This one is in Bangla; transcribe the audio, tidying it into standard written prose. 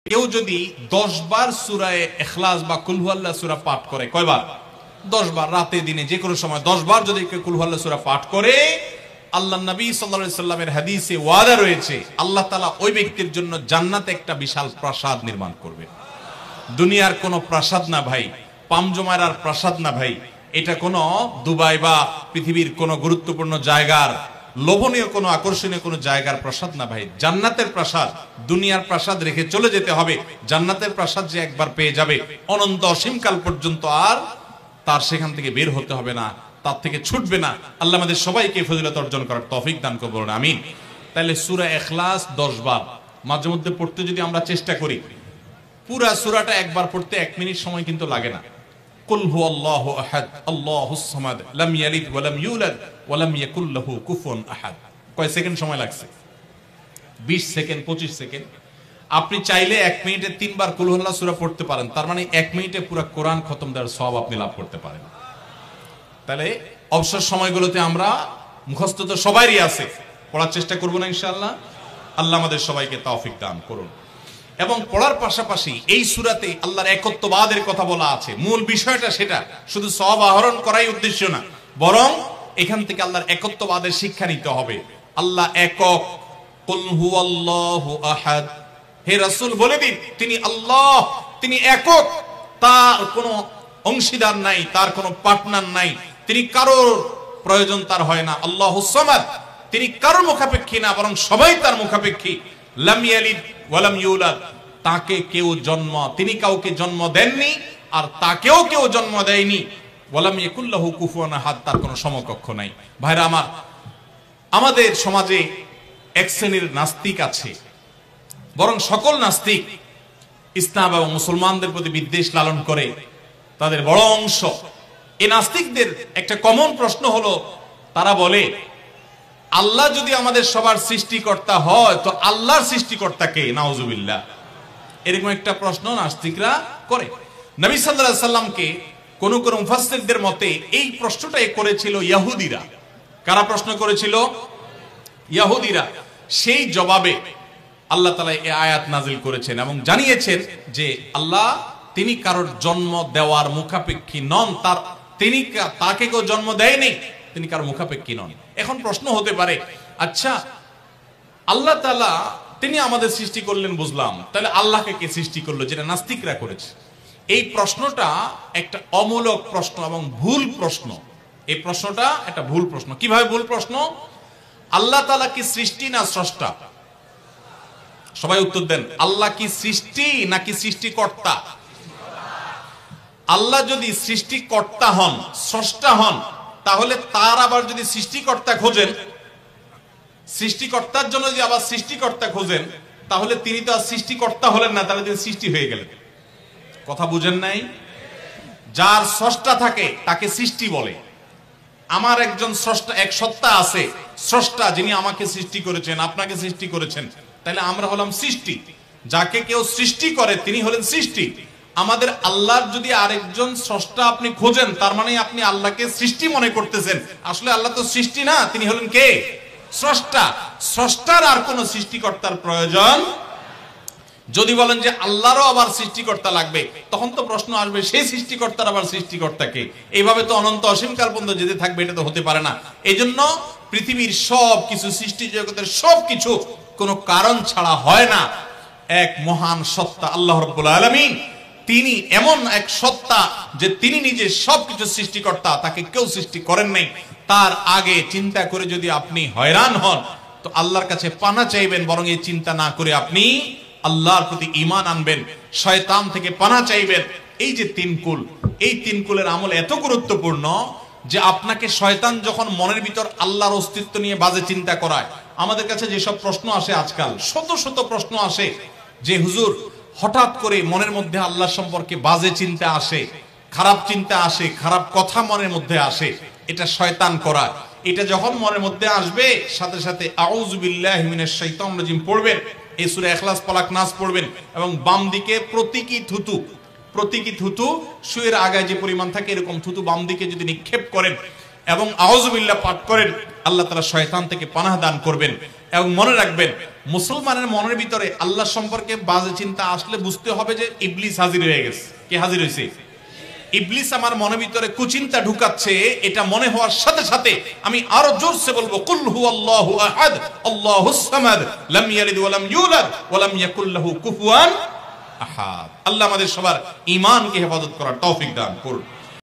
কেউ যদি 10 বার সূরা ইখলাস বা কুল হুয়াল্লাহ সূরা পাঠ করে, কয়বার? 10 বার, রাতে দিনে যে কোনো সময় 10 বার যদি কেউ কুল হুয়াল্লাহ সূরা পাঠ করে, আল্লাহর নবী সাল্লাল্লাহু আলাইহি সাল্লামের হাদিসে ওয়াদা রয়েছে আল্লাহ তাআলা ওই ব্যক্তির জন্য জান্নাতে একটা বিশাল প্রাসাদ নির্মাণ করবে। দুনিয়ার কোনো প্রাসাদ না ভাই, পামজমারার প্রাসাদ না ভাই, এটা কোনো দুবাই বা পৃথিবীর কোনো গুরুত্বপূর্ণ জায়গার লোভনীয় কোনো আকর্ষণীয় কোনো জায়গার প্রাসাদ না ভাই, জান্নাতের প্রাসাদ। দুনিয়ার প্রাসাদ রেখে চলে যেতে হবে, জান্নাতের প্রাসাদ যে একবার পেয়ে যাবে অনন্ত অসীমকাল পর্যন্ত আর তার সেখান থেকে বের হতে হবে না, তার থেকে ছুটবে না। আল্লাহ আমাদের সবাইকে ফজিলত অর্জন করার তৌফিক দান করুন, আমিন। তাহলে সূরা ইখলাস 10 বার মাঝে মধ্যে পড়তে যদি আমরা চেষ্টা করি, পুরা সূরাটা একবার পড়তে 1 মিনিট সময় কিন্তু লাগে না। কুল হুয়াল্লাহু আহাদ আল্লাহুস সামাদ লাম ইয়ালিদ ওয়া লাম ইউলাদ ওয়া লাম ইয়াকুল লাহু কুফুয়ান আহাদ। কয় সেকেন্ড সময় লাগছে? 20 সেকেন্ড, 25 সেকেন্ড। আপনি চাইলে 1 মিনিটে 3 বার কুল হুয়াল্লাহ সূরা পড়তে পারেন, তার মানে 1 মিনিটে পুরো কোরআন খতম দেওয়ার সওয়াব আপনি লাভ করতে পারেন। তাহলে অবসর সময়গুলোতে আমরা মুখস্থ তো সবারই আছে, পড়ার চেষ্টা করব না ইনশাআল্লাহ। আল্লাহ আমাদের সবাইকে তৌফিক দান করুন। এবং পড়ার পাশাপাশি এই সূরাতে আল্লাহর একত্ববাদের কথা বলা আছে, মূল বিষয়টা সেটা, শুধু সওয়াব আহরণ করাই উদ্দেশ্য না, বরং এখান থেকে আল্লাহর একত্ববাদের শিক্ষা নিতে হবে। আল্লাহ একক, কুল হুয়াল্লাহু আহাদ, হে রাসূল বলে দিন তিনি আল্লাহ, তিনি একক, তার কোনো অংশীদার নাই, তার কোনো পার্টনার নাই, তিনি কারোর প্রয়োজন তার হয় না। আল্লাহুস সামাদ, তিনি কারোর মুখাপেক্ষী না, বরং সবাই তার মুখাপেক্ষী। লাম ইয়ালিদ ওয়া লাম ইউলাদ, তাকে কেউ জন্ম, তিনি কাউকে জন্ম দেননি আর তাকেও কেউ জন্ম দেয়নি। ওয়া লাম ইয়াকুল লাহু কুফুয়ান আহাদ, তার কোনো সমকক্ষ নাই। ভাইরা আমার, আমাদের সমাজে এক শ্রেণীর নাস্তিক আছে, বরং সকল নাস্তিক ইসলাম এবং মুসলমানদের প্রতি বিদ্বেষ লালন করে, তাদের বড় অংশ। এই নাস্তিকদের একটা কমন প্রশ্ন হলো, তারা বলে আল্লাহ যদি আমাদের সবার সৃষ্টিকর্তা হয় তো আল্লাহর সৃষ্টিকর্তা কে? নাউজুবিল্লাহ। এরকম একটা প্রশ্ন নাস্তিকরা করে। নবী সাল্লাল্লাহু আলাইহি সাল্লামকে কোন কোন মুফাসসিরদের মতে এই প্রশ্নটাই করেছিল ইহুদিরা। কারা প্রশ্ন করেছিল? ইহুদিরা। সেই জবাবে আল্লাহ তাআলা এই আয়াত নাযিল করেছেন এবং জানিয়েছেন যে আল্লাহ তিনি কারোর জন্ম দেওয়ার মুখাপেক্ষী নন, তাকে কেউ জন্ম দেয়নি, তিনি কারোর মুখাপেক্ষী নন। এখন প্রশ্ন হতে পারে, আচ্ছা আল্লাহ তাআলা তিনি আমাদের সৃষ্টি করলেন বুঝলাম, তাহলে আল্লাহকে কে সৃষ্টি করলো? যেটা নাস্তিকরা করেছে। এই প্রশ্নটা একটা অমূলক প্রশ্ন এবং ভুল প্রশ্ন। এই প্রশ্নটা একটা ভুল প্রশ্ন। কিভাবে ভুল প্রশ্ন? আল্লাহ তাআলা কি সৃষ্টি না স্রষ্টা? সবাই উত্তর দেন। আল্লাহ কি সৃষ্টি নাকি সৃষ্টিকর্তা? আল্লাহ যদি সৃষ্টিকর্তা হন, স্রষ্টা হন, তাহলে তার আবার যদি সৃষ্টিকর্তা খোঁজেন, সৃষ্টিকর্তার জন্য যদি আবার সৃষ্টিকর্তা খোঁজেন, তাহলে তিনি তো আর সৃষ্টিকর্তা হলেন না, তাহলে তিনি সৃষ্টি হয়ে গেলেন। কথা বুঝেন নাই? যার স্রষ্টা থাকে তাকে সৃষ্টি বলে। আমার একজন স্রষ্টা, এক সত্তা আছে, স্রষ্টা, যিনি আমাকে সৃষ্টি করেছেন, আপনাকে সৃষ্টি করেছেন, তাহলে আমরা হলাম সৃষ্টি। যাকে কেউ সৃষ্টি করে তিনি হলেন সৃষ্টি। আমাদের আল্লাহর যদি আরেকজন স্রষ্টা আপনি খোঁজেন, তার মানে আপনি আল্লাহকে সৃষ্টি মনে করতেছেন। আসলে আল্লাহ তো সৃষ্টি না, তিনি হলেন কে? স্রষ্টা। স্রষ্টার আর কোন সৃষ্টিকর্তার প্রয়োজন। যদি বলেন যে আল্লাহরও আবার সৃষ্টিকর্তা লাগবে, তখন তো প্রশ্ন আসবে সেই সৃষ্টিকর্তার আবার সৃষ্টিকর্তাকে। এইভাবে তো অনন্ত অসীমকাল পর্যন্ত যেতে থাকবে, এটা তো হতে পারে না। এই জন্য পৃথিবীর সব কিছু, সৃষ্টি জগতের সব কিছু কোনো কারণ ছাড়া হয় না। এক মহান সত্তা আল্লাহ রাব্বুল আলামিন, তিনি এমন এক সত্তা যে তিনি নিজে সবকিছু সৃষ্টিকর্তা, তাকে কেউ সৃষ্টি করেন নাই। তার আগে চিন্তা করে যদি আপনি হয়রান হন তো আল্লাহর কাছে পানা চাইবেন, বরং এই চিন্তা না করে আপনি আল্লাহর প্রতি ঈমান আনবেন, শয়তান থেকে পানা চাইবেন। এই যে তিন কুল, এই তিন কুলের আমল এত গুরুত্বপূর্ণ যে আপনাকে শয়তান যখন মনের ভিতর আল্লাহর অস্তিত্ব নিয়ে বাজে চিন্তা করায়, আমাদের কাছে যেসব প্রশ্ন আসে আজকাল, শত শত প্রশ্ন আসে যে হুজুর হঠাৎ করে মনের মধ্যে আল্লাহ সম্পর্কে বাজে চিন্তা আসে, খারাপ চিন্তা আসে, খারাপ কথা মনের মধ্যে আসে, এটা শয়তান করায়। এটা যখন মনের মধ্যে আসবে, সাথে সাথে আউযু বিল্লাহি মিনাশ শাইতানির রাজিম পড়বেন, এই সূরা ইখলাস ফালাক নাস পড়বেন এবং বাম দিকে প্রতীকী থুতু শুয়ের আগায় যে পরিমাণ থাকে এরকম থুতু বাম দিকে যদি নিক্ষেপ করেন এবং আউযু বিল্লাহ পাঠ করেন, আল্লাহ তাআলা শয়তান থেকে পানাহ দান করবেন। এবং মনে রাখবেন, মুসলমানের মনের ভিতরে আল্লাহ সম্পর্কে বাজে চিন্তা আসলে বুঝতে হবে যে ইবলিস হাজির হয়ে গেছে। কে হাজির হয়েছে? ইবলিস আমার মনের ভিতরে কুচিন্তা ঢুকাচ্ছে। এটা মনে হওয়ার সাথে সাথে আমি আরো জোরসে বলবো, কুল হুয়াল্লাহু আহাদ আল্লাহুস সামাদ লাম ইয়ালিদ ওয়া লাম ইউলাদ ওয়া লাম ইয়াকুল লাহু কুফুয়ান আহাদ। আল্লাহ আমাদের সবার ঈমানকে হেফাজত করার তৌফিক দান করুন।